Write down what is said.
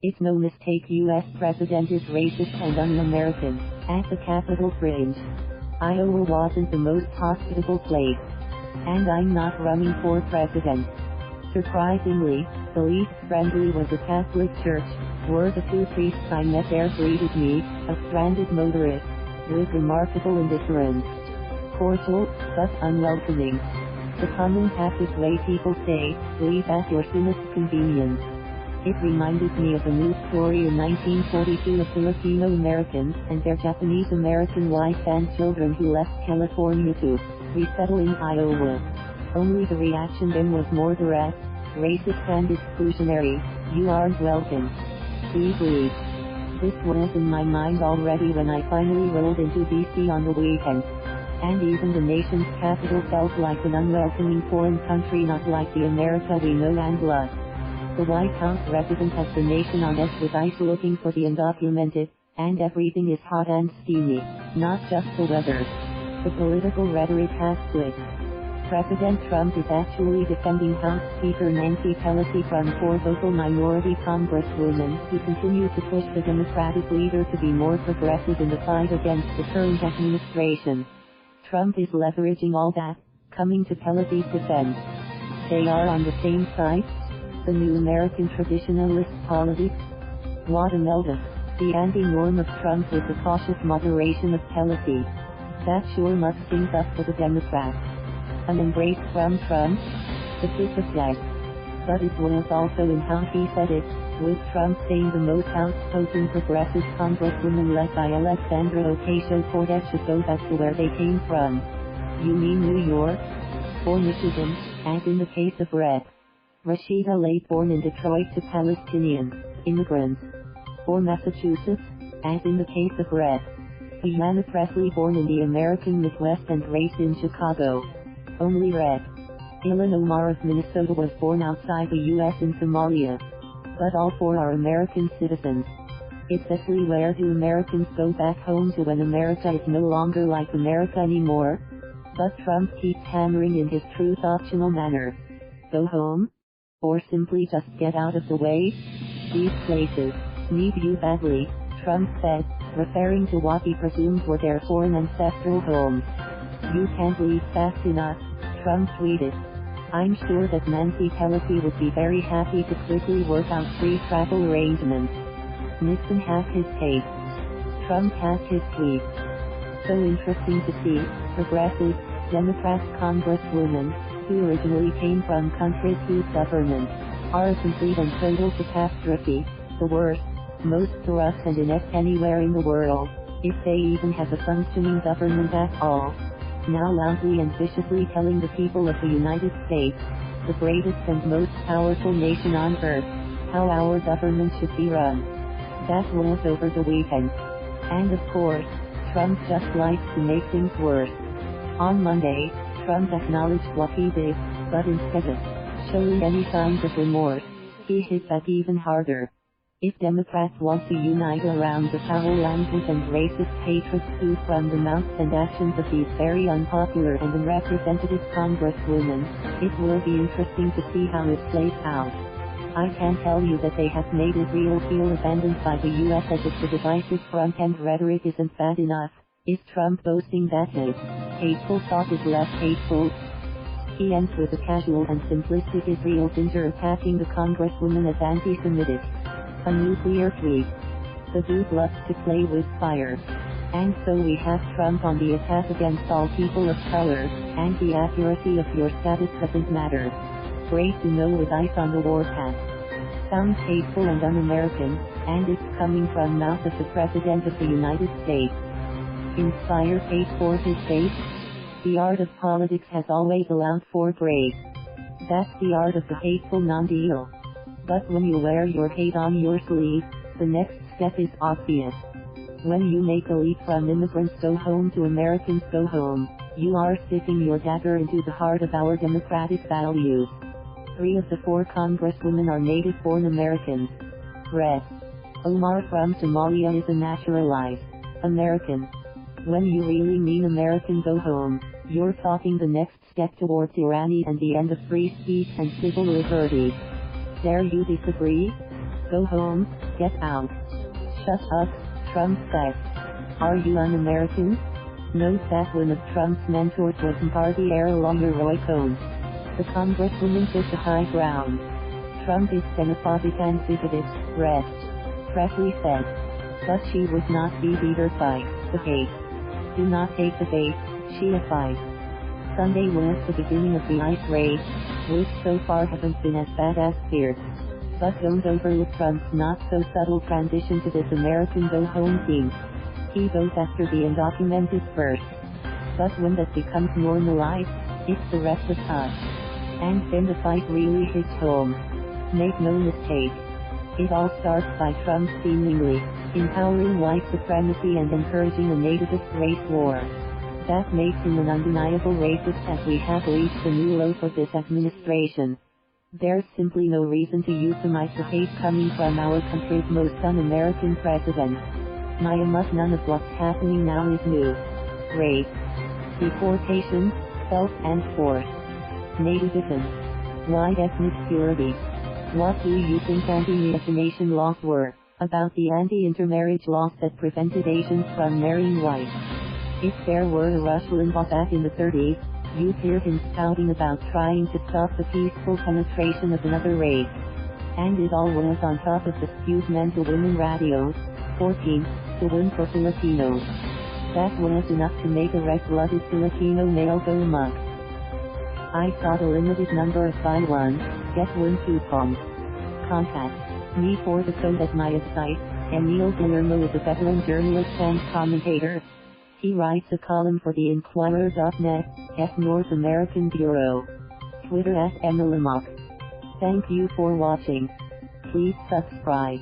It's no mistake U.S. President is racist and un-American. At the Capital Fringe, Iowa wasn't the most hospitable place. And I'm not running for president. Surprisingly, the least friendly was a Catholic church, where the two priests I met there greeted me, a stranded motorist, with remarkable indifference. Cordial, but unwelcoming. The common tactic lay people say, leave at your soonest convenience. It reminded me of a news story in 1942 of Filipino Americans and their Japanese American wives and children who left California to resettle in Iowa. Only the reaction then was more direct, racist and exclusionary. You aren't welcome. Please leave. This was in my mind already when I finally rolled into DC on the weekend. And even the nation's capital felt like an unwelcoming foreign country, not like the America we know and love. The White House resident has the nation on edge with ICE looking for the undocumented, and everything is hot and steamy, not just the weather. The political rhetoric has flipped. President Trump is actually defending House Speaker Nancy Pelosi from four vocal minority congresswomen who continue to push the Democratic leader to be more progressive in the fight against the current administration. Trump is leveraging all that, coming to Pelosi's defense. They are on the same side? The new American traditionalist politics? What a meld of the anti-norm of Trump with the cautious moderation of Pelosi. That sure mucks things up for the Democrats. An embrace from Trump? The kiss of death. But it was also in how he said it, with Trump saying the most outspoken progressive congresswoman led by Alexandra Ocasio-Cortez should go back to where they came from. You mean New York? Or Michigan, as in the case of Rep. Rashida Tlaib, born in Detroit to Palestinian immigrants. Or Massachusetts, as in the case of Rep. Ayanna Pressley, born in the American Midwest and raised in Chicago. Only Rep. Ilhan Omar of Minnesota was born outside the U.S. in Somalia. But all four are American citizens. Especially, where do Americans go back home to when America is no longer like America anymore? But Trump keeps hammering in his truth-optional manner. Go home? Or simply just get out of the way? These places need you badly, Trump said, referring to what he presumed were their foreign ancestral homes. You can't leave fast enough, Trump tweeted. I'm sure that Nancy Pelosi would be very happy to quickly work out free travel arrangements. Nixon has his case. Trump has his tweet. So interesting to see, progressive Democrats Congresswomen, who originally came from countries whose governments are a complete and total catastrophe, the worst, most corrupt and inept anywhere in the world, if they even have a functioning government at all. Now loudly and viciously telling the people of the United States, the greatest and most powerful nation on earth, how our government should be run. That was over the weekend. And of course, Trump just likes to make things worse. On Monday, Trump acknowledged what he did, but instead of showing any signs of remorse, he hit back even harder. If Democrats want to unite around the foul language and racist hatred spewed from the mouths and actions of these very unpopular and unrepresentative congresswomen, it will be interesting to see how it plays out. I can tell you that they have made Israel feel abandoned by the U.S. as if the divisive front-end rhetoric isn't bad enough. Is Trump boasting that his hateful thought is less hateful? He ends with a casual and simplistic Israel ginger attacking the congresswoman as anti-Semitic. A nuclear tweet. The dude loves to play with fire. And so we have Trump on the attack against all people of color, and the accuracy of your status doesn't matter. Great to know, with ICE on the warpath. Sounds hateful and un-American, and it's coming from mouth of the President of the United States. Inspire hate for his face? The art of politics has always allowed for grace. That's the art of the hateful non-deal. But when you wear your hate on your sleeve, the next step is obvious. When you make a leap from immigrants go home to Americans go home, you are sticking your dagger into the heart of our democratic values. 3 of the 4 congresswomen are native-born Americans. Rep. Omar from Somalia is a naturalized American. When you really mean American go home, you're talking the next step towards tyranny and the end of free speech and civil liberties. Dare you disagree? Go home. Get out. Shut up, Trump said. Are you un-American? Note that one of Trump's mentors was party lawyer Roy Cohn. The Congresswoman took the high ground. Trump is xenophobic and bigoted, Pressley said. But she would not be beaten by the bait. Do not take the bait, she advised. Sunday was the beginning of the ice race, which so far hasn't been as bad as feared. But don't overlook Trump's not-so-subtle transition to this American go-home theme. He goes after the undocumented first. But when that becomes normalized, it's the rest of us. And then the fight really hits home. Make no mistake. It all starts by Trump seemingly empowering white supremacy and encouraging a nativist race war. That makes him an undeniable racist, as we have reached the new low for this administration. There's simply no reason to euphemize the hate coming from our country's most un-American president. None of what's happening now is new. Rape, deportation, self-enforced nativism, white ethnic purity. What do you think anti-miscegenation laws were about the anti-intermarriage laws that prevented Asians from marrying whites? If there were a Rush Limbaugh back in the 30s, you'd hear him spouting about trying to stop the peaceful penetration of another race. And it all was on top of the skewed men-to-women radios, 14-1 for Filipinos. That was enough to make a red-blooded Filipino male go amok. I got a limited number of buy one, get one coupons. Contact me for the code at my website. Emil Guillermo is a veteran journalist and commentator. He writes a column for the Inquirer.net, North American Bureau. Twitter @MLMock. Thank you for watching. Please subscribe.